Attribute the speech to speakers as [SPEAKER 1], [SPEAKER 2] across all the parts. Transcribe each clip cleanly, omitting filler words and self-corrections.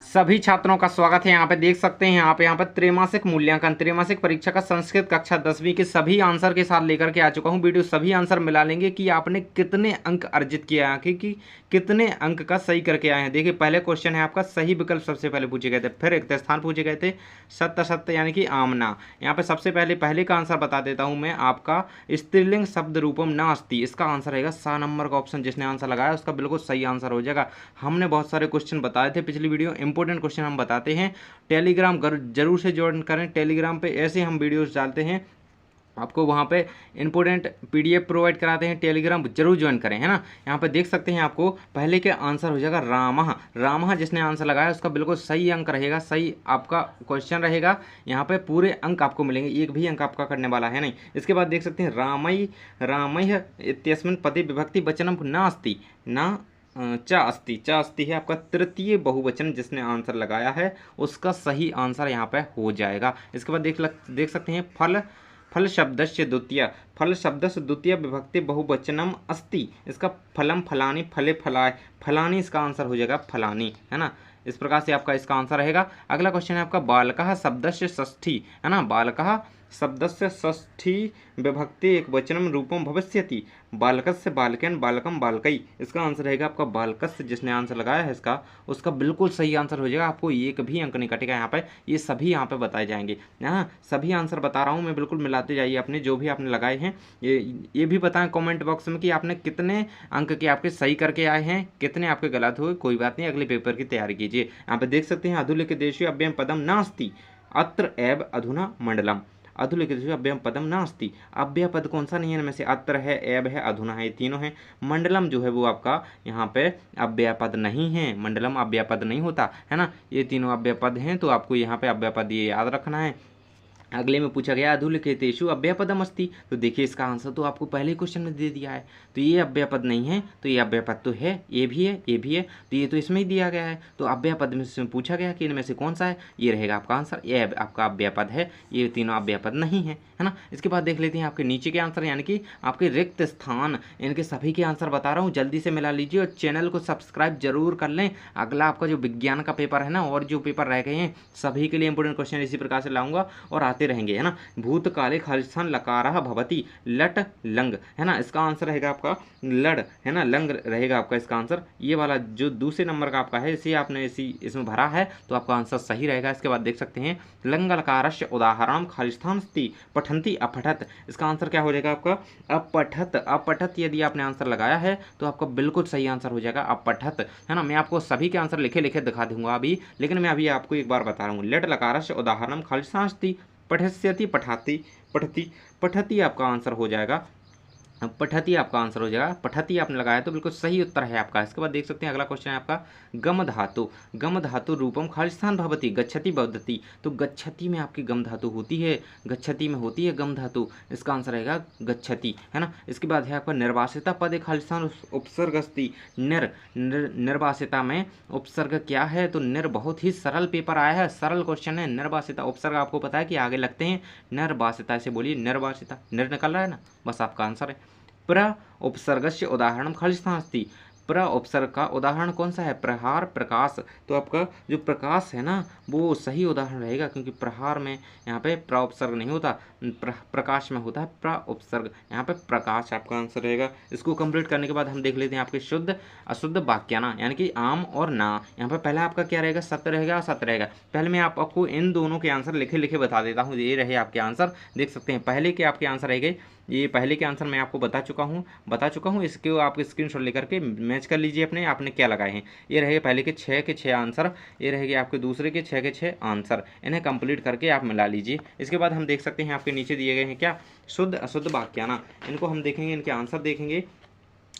[SPEAKER 1] सभी छात्रों का स्वागत है। यहाँ पे देख सकते हैं यहाँ पे त्रैमासिक मूल्यांकन त्रैमासिक परीक्षा का संस्कृत कक्षा 10वीं के सभी आंसर के साथ लेकर के आ चुका हूँ वीडियो। सभी आंसर मिला लेंगे कि आपने कितने अंक अर्जित किया है, कि कितने अंक का सही करके आए हैं। देखिए पहले क्वेश्चन है आपका सही विकल्प सबसे पहले पूछे गए थे, फिर रिक्त स्थान पूछे गए थे, सत्य सत्य यानी कि आमना। यहाँ पे सबसे पहले का आंसर बता देता हूँ मैं आपका, स्त्रीलिंग शब्द रूपम नास्ति, इसका आंसर रहेगा 7 नंबर का ऑप्शन। जिसने आंसर लगाया उसका बिल्कुल सही आंसर हो जाएगा। हमने बहुत सारे क्वेश्चन बताए थे पिछली वीडियो, इंपॉर्टेंट क्वेश्चन हम बताते हैं। टेलीग्राम जरूर से ज्वाइन करें, टेलीग्राम पे ऐसे हम वीडियोस डालते हैं, आपको वहाँ पे इंपॉर्टेंट पीडीएफ प्रोवाइड कराते हैं, टेलीग्राम जरूर ज्वाइन करें, है ना। यहाँ पे देख सकते हैं आपको पहले के आंसर हो जाएगा रामः। रामः जिसने आंसर लगाया उसका बिल्कुल सही अंक रहेगा, सही आपका क्वेश्चन रहेगा। यहाँ पे पूरे अंक आपको मिलेंगे, एक भी अंक आपका करने वाला है नहीं। इसके बाद देख सकते हैं रामय रामय इत्यस्मिन् पदे विभक्ति वचनम नास्ति ना चा अस्ति है आपका तृतीय बहुवचन। जिसने आंसर लगाया है उसका सही आंसर यहाँ पे हो जाएगा। इसके बाद देख सकते हैं फल शब्दस्य द्वितीय विभक्ति बहुवचनम अस्ति, इसका फलम फलानी फले फलाए फलानी, इसका आंसर हो जाएगा फलानी, है ना। इस प्रकार से आपका इसका आंसर रहेगा। अगला क्वेश्चन है आपका बालकः शब्दस्य षष्ठी, है ना। बालकः शब्दस्य षष्ठी विभक्ति एक वचनम रूपम भविष्यति, बालकस्य बालकेन बालकम बालकई, इसका आंसर रहेगा आपका बालकस्य। जिसने आंसर लगाया है इसका उसका बिल्कुल सही आंसर हो जाएगा। आपको एक भी अंक नहीं कटेगा यहाँ पे, ये सभी यहाँ पे बताए जाएंगे। हाँ सभी आंसर बता रहा हूँ मैं, बिल्कुल मिलाते जाइए अपने जो भी आपने लगाए हैं। ये भी बताएं कमेंट बॉक्स में कि आपने कितने अंक के आपके सही करके आए हैं, कितने आपके गलत हुए। कोई बात नहीं, अगले पेपर की तैयारी कीजिए। यहाँ पे देख सकते हैं अधुलिखितेषु अव्ययम पदम नास्ति अत्र एव अधुना मंडलम, अधुलिखितेषु अव्ययम पदम नास्ति, अव्यय पद कौन सा नहीं है इनमें से, अत्र है, एब है, अधुना है, ये तीनों हैं। मंडलम जो है वो आपका यहाँ पे अव्यय पद नहीं है, मंडलम अव्यय पद नहीं होता, है ना। ये तीनों अव्यय पद हैं, तो आपको यहाँ पे अव्यय पद ये याद रखना है। अगले में पूछा गया अधुलिखितेषु अव्ययपदम अस्ति, तो देखिए इसका आंसर तो आपको पहले क्वेश्चन में दे दिया है। तो ये अव्ययपद नहीं है, तो ये अव्ययपद तो है, ये भी है, ये भी है, तो ये तो इसमें ही दिया गया है। तो अव्ययपद में से पूछा गया कि इनमें से कौन सा है, ये रहेगा आपका आंसर। ये आपका अव्ययपद है, ये तीनों अव्ययपद नहीं है, है ना। इसके बाद देख लेते हैं आपके नीचे के आंसर, यानी कि आपके रिक्त स्थान, इनके सभी के आंसर बता रहा हूँ, जल्दी से मिला लीजिए और चैनल को सब्सक्राइब जरूर कर लें। अगला आपका जो विज्ञान का पेपर है ना, और जो पेपर रह गए हैं सभी के लिए इंपोर्टेंट क्वेश्चन इसी प्रकार से लाऊंगा और आते रहेंगे, है ना। भूतकाले खालिस्थान लकारः भवति लट लंग, है ना। इसका आंसर रहेगा आपका लड़, है ना, लंग रहेगा आपका इसका आंसर। ये वाला जो दूसरे नंबर का आपका है इसे आपने इसमें भरा है, तो आपका आंसर सही रहेगा। इसके बाद देख सकते हैं लंग लकारस्य उदाहरणम खालिस्थानस्ति पठन्ति अपठत, इसका आंसर क्या हो जाएगा आपका अपठत। अपठत यदि आपने आंसर लगाया है तो आपका बिल्कुल सही आंसर हो जाएगा अपठत, है ना। मैं आपको सभी के आंसर लिखे लिखे दिखा दूंगा अभी, लेकिन मैं अभी आपको एक बार बता रहा हूँ। लट लकारस्य उदाहरणम खालिस्थानस्ति पठस्यति पठाति पठति, पठति आपका आंसर हो जाएगा, पठती आपका आंसर हो जाएगा। पठती आपने लगाया तो बिल्कुल सही उत्तर है आपका। इसके बाद देख सकते हैं अगला क्वेश्चन है आपका गम धातु, गम धातु रूपम खालिस्थान भवति गच्छति बवदति, तो गच्छति में आपकी गम धातु होती है, गच्छति में होती है गम धातु, इसका आंसर रहेगा गच्छति, है ना। इसके बाद है आपका निर्वासिता पद खालिस्थान उपसर्ग अस्ति, निर्वासिता में उपसर्ग क्या है, तो निर बहुत ही सरल पेपर आया है, सरल क्वेश्चन है। निर्वासिता उपसर्ग आपको पता है कि आगे लगते हैं, निर्वासिता ऐसे बोलिए निर्वासिता, निर निकल रहा है ना, बस आपका आंसर है। प्र उपसर्गस्य उदाहरण खालिस्थानस्ति, प्र उपसर्ग का उदाहरण कौन सा है, प्रहार प्रकाश, तो आपका जो प्रकाश है ना वो सही उदाहरण रहेगा, क्योंकि प्रहार में यहाँ पे प्र उपसर्ग नहीं होता, प्रकाश में होता है प्र उपसर्ग, यहाँ पे प्रकाश आपका आंसर रहेगा। इसको कंप्लीट करने के बाद हम देख लेते हैं आपके शुद्ध अशुद्ध वाक्याना, यानी कि आम और ना। यहाँ पे पहला आपका क्या रहेगा, सत्य रहेगा, असत्य रहेगा। पहले मैं आपको इन दोनों के आंसर लिखे लिखे बता देता हूँ, ये रहे आपके आंसर। देख सकते हैं पहले के आपके आंसर रह गए, ये पहले के आंसर मैं आपको बता चुका हूँ। इसके आप स्क्रीनशॉट लेकर के मैच कर लीजिए अपने, आपने क्या लगाए हैं। ये रहेगा पहले के 6 के 6 आंसर, ये रहेंगे आपके दूसरे के 6 के 6 आंसर, इन्हें कंप्लीट करके आप मिला लीजिए। इसके बाद हम देख सकते हैं आपके नीचे दिए गए हैं क्या, शुद्ध अशुद्ध वाक्याना, इनको हम देखेंगे, इनके आंसर देखेंगे।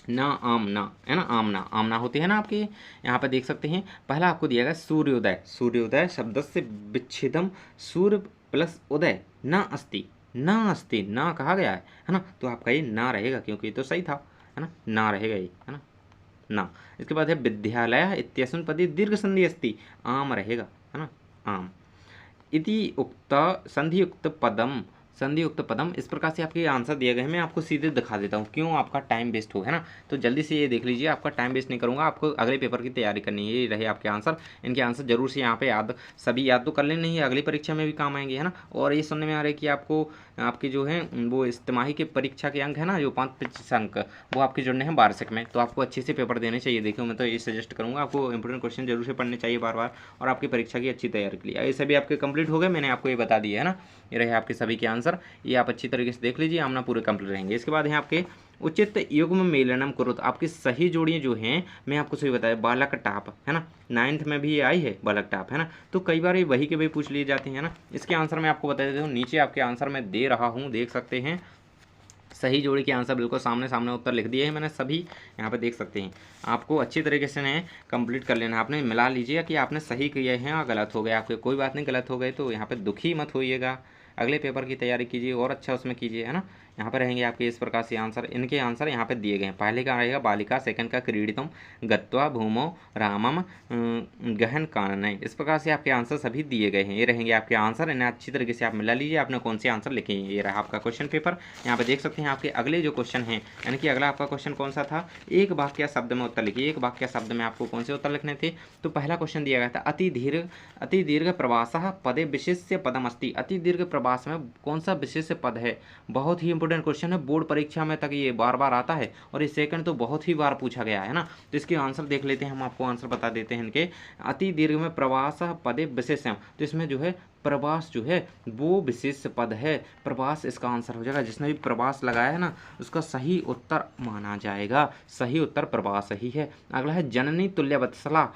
[SPEAKER 1] ना आमना, है ना, आमना आमना होती है ना आपकी। यहाँ पे देख सकते हैं पहला आपको दिया गया सूर्योदय, सूर्योदय शब्द से विच्छेदम सूर्य प्लस उदय ना अस्ति, ना अस्ति ना कहा गया है ना, तो आपका ये ना रहेगा, क्योंकि ये तो सही था, है ना रहेगा ये, है ना ना। इसके बाद है विद्यालय इत्यस्मिन् पदे दीर्घ संधि अस्ति, आम रहेगा, है ना आम। इति उक्त संधियुक्त पदम संधि युक्त पदम। इस प्रकार से आपके आंसर दिए गए हैं। मैं आपको सीधे दिखा देता हूँ क्यों आपका टाइम वेस्ट हो, है ना। तो जल्दी से ये देख लीजिए, आपका टाइम वेस्ट नहीं करूँगा, आपको अगले पेपर की तैयारी करनी है। ये रहे आपके आंसर। इनके आंसर जरूर से यहाँ पे सभी याद तो कर लेने ही, अगली परीक्षा में भी काम आएंगे, है ना। और ये सुनने में आ रहा है कि आपको आपके जो है वो इस तिमाही के परीक्षा के अंक है ना, जो 5 अंक, वो आपके जुड़ने हैं वार्षिक में। तो आपको अच्छे से पेपर देने चाहिए। देखिए मैं तो ये सजेस्ट करूँगा, आपको इंपोर्टेंट क्वेश्चन जरूर से पढ़ने चाहिए बार बार, और आपकी परीक्षा की अच्छी तैयारी के लिए। ये सभी आपके कंप्लीट हो गए, मैंने आपको ये बता दिया है ना। ये रहे आपके सभी के आंसर, ये आप अच्छी तरीके से देख लीजिए, आमना पूरे कंप्लीट रहेंगे। इसके बाद है आपके उचित युग्म मेलनम करो। तो आपकी सही जोड़ियाँ जो हैं, मैं आपको सही बताया, बालक टाप, है ना। 9th में भी ये आई है बालक टाप, है ना। तो कई बार ये वही के वही पूछ लिए जाते हैं ना। इसके आंसर मैं आपको बता देता हूँ, नीचे आपके आंसर मैं दे रहा हूँ, देख सकते हैं। सही जोड़ी के आंसर बिल्कुल सामने सामने उत्तर लिख दिए हैं मैंने सभी, यहाँ पे देख सकते हैं। आपको अच्छी तरीके से ने कंप्लीट कर लेना है। आपने मिला लीजिए कि आपने सही किए हैं और गलत हो गए आपके, कोई बात नहीं, गलत हो गए तो यहाँ पे दुखी मत होइएगा। अगले पेपर की तैयारी कीजिए और अच्छा उसमें कीजिए, है ना। यहाँ पर रहेंगे आपके इस प्रकार से आंसर। इनके आंसर यहाँ पे दिए गए हैं। पहले का रहेगा बालिका, सेकंड का क्रीडितम गत्वा भूमो रामम गहन कानने। इस प्रकार से आपके आंसर सभी दिए गए हैं। ये रहेंगे आपके आंसर, इन्हें अच्छी तरीके से आप मिला लीजिए, आपने कौन से आंसर लिखे हैं। ये रहा आपका क्वेश्चन पेपर। यहाँ पे देख सकते हैं आपके अगले जो क्वेश्चन हैं, यानी कि अगला आपका क्वेश्चन कौन सा था, एक वाक्य शब्द में उत्तर लिखिए। एक वाक्य शब्द में आपको कौन से उत्तर लिखने थे। तो पहला क्वेश्चन दिया गया था, अति दीर्घ प्रवासः पदे विशेष्य पदम अस्ति। अति दीर्घ प्रवास में कौन सा विशेष पद है। बहुत ही इंपोर्टेंट क्वेश्चन है, बोर्ड परीक्षा में तक ये बार बार आता है, और ये सेकंड तो बहुत ही बार पूछा गया है ना। तो इसके आंसर देख लेते हैं, हम आपको आंसर बता देते हैं इनके। अति दीर्घ में प्रवास पदे विशेष्यम, तो इसमें जो है प्रवास जो है वो विशेष पद है। प्रवास इसका आंसर हो जाएगा। जिसने भी प्रवास लगाया है ना, उसका सही उत्तर माना जाएगा। सही उत्तर प्रवास ही है। अगला है जननी तुल्य वत्सला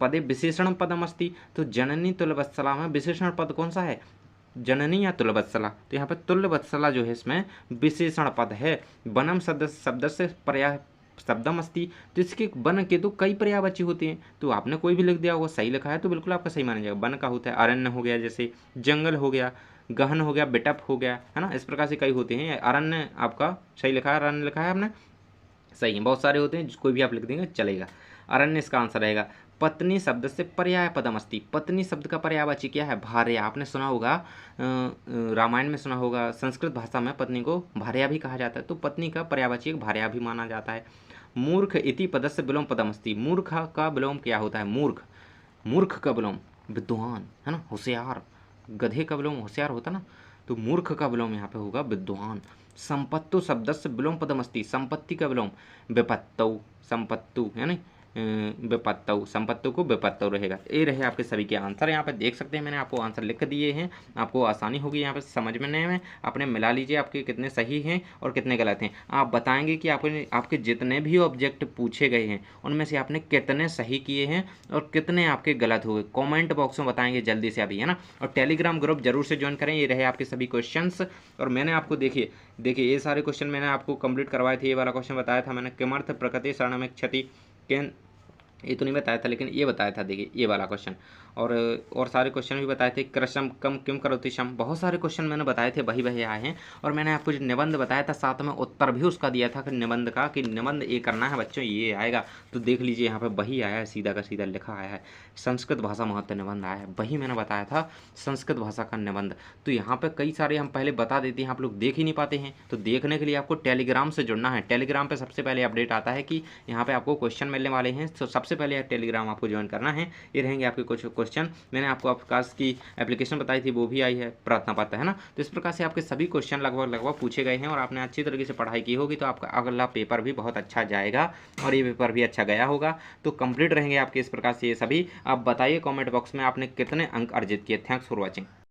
[SPEAKER 1] पदे विशेषण पदम अस्ति। तो जननी तुल्य वत्सला में विशेषण पद कौन सा है, जननी या तुल्यवत्सला। तो यहाँ पर तुल्यवत्सला जो है इसमें विशेषण पद है। बनम शब्द से पर्याय शब्दम अस्ति। तो इसके वन के तो कई पर्यायवाची होते हैं, तो आपने कोई भी लिख दिया होगा, सही लिखा है तो बिल्कुल आपका सही माना जाएगा। वन का होता है अरण्य हो गया, जैसे जंगल हो गया, गहन हो गया, बिटप हो गया, है ना। इस प्रकार से कई होते हैं। अरण्य आपका सही लिखा है, अरण्य लिखा है आपने, सही है। बहुत सारे होते हैं, कोई भी आप लिख देंगे चलेगा। अरण्य इसका आंसर रहेगा। पत्नी शब्द से पर्याय पदम अस्ति। पत्नी शब्द का पर्यायवाची क्या है, भार्या। आपने सुना होगा, रामायण में सुना होगा, संस्कृत भाषा में पत्नी को भार्या भी कहा जाता है। तो पत्नी का पर्यायवाची एक भार्या भी माना जाता है। मूर्ख इति पद से विलोम पदम अस्ति। मूर्ख का विलोम क्या होता है, मूर्ख। मूर्ख का विलोम विद्वान, है ना, होशियार। गधे का विलोम होशियार होता ना, तो मूर्ख का विलोम यहाँ पे होगा विद्वान। संपत्तु शब्द से विलोम पदम अस्ति। संपत्ति का विलोम विपत्तौ, संपत्तु, है ना, विपत्तौ, संपत्तु को विपत्तौ रहेगा। ये रहे आपके सभी के आंसर। यहाँ पे देख सकते हैं, मैंने आपको आंसर लिख दिए हैं, आपको आसानी होगी यहाँ पे समझने में। आपने मिला लीजिए आपके कितने सही हैं और कितने गलत हैं। आप बताएंगे कि आपके जितने भी ऑब्जेक्ट पूछे गए हैं उनमें से आपने कितने सही किए हैं और कितने आपके गलत हुए। कॉमेंट बॉक्स में बताएंगे जल्दी से अभी, है ना। और टेलीग्राम ग्रुप जरूर से ज्वाइन करें। ये रहे आपके सभी क्वेश्चन। और मैंने आपको देखिए ये सारे क्वेश्चन मैंने आपको कंप्लीट करवाए थे। ये वाला क्वेश्चन बताया था मैंने, किमर्थ प्रकृति शरण में क्षति केन, ये तो नहीं बताया था, लेकिन ये बताया था, देखिए ये वाला क्वेश्चन। और सारे क्वेश्चन भी बताए थे। कृषम कम किम करोति शम, बहुत सारे क्वेश्चन मैंने बताए थे, वही वही आए हैं। और मैंने आपको जो निबंध बताया था, साथ में उत्तर भी उसका दिया था कि निबंध का, कि निबंध ये करना है बच्चों, ये आएगा। तो देख लीजिए यहाँ पे वही आया है, सीधा का सीधा लिखा आया है। संस्कृत भाषा महत्व निबंध आया है, वही मैंने बताया था, संस्कृत भाषा का निबंध। तो यहाँ पे कई सारे हम पहले बता देते हैं, आप लोग देख ही नहीं पाते हैं। तो देखने के लिए आपको टेलीग्राम से जुड़ना है। टेलीग्राम पे सबसे पहले अपडेट आता है कि यहाँ पे आपको क्वेश्चन मिलने वाले हैं। तो सबसे पहले टेलीग्राम आपको ज्वाइन करना है। ये रहेंगे आपके कुछ क्वेश्चन। मैंने आपको अवकाश की एप्लीकेशन बताई थी, वो भी आई है, प्रार्थना पत्र, है ना। तो इस प्रकार से आपके सभी क्वेश्चन लगभग पूछे गए हैं, और आपने अच्छी तरीके से पढ़ाई की होगी तो आपका अगला पेपर भी बहुत अच्छा जाएगा, और ये पेपर भी अच्छा गया होगा। तो कंप्लीट रहेंगे आपके इस प्रकार से ये सभी। आप बताइए कॉमेंट बॉक्स में आपने कितने अंक अर्जित किए। Thanks for watching.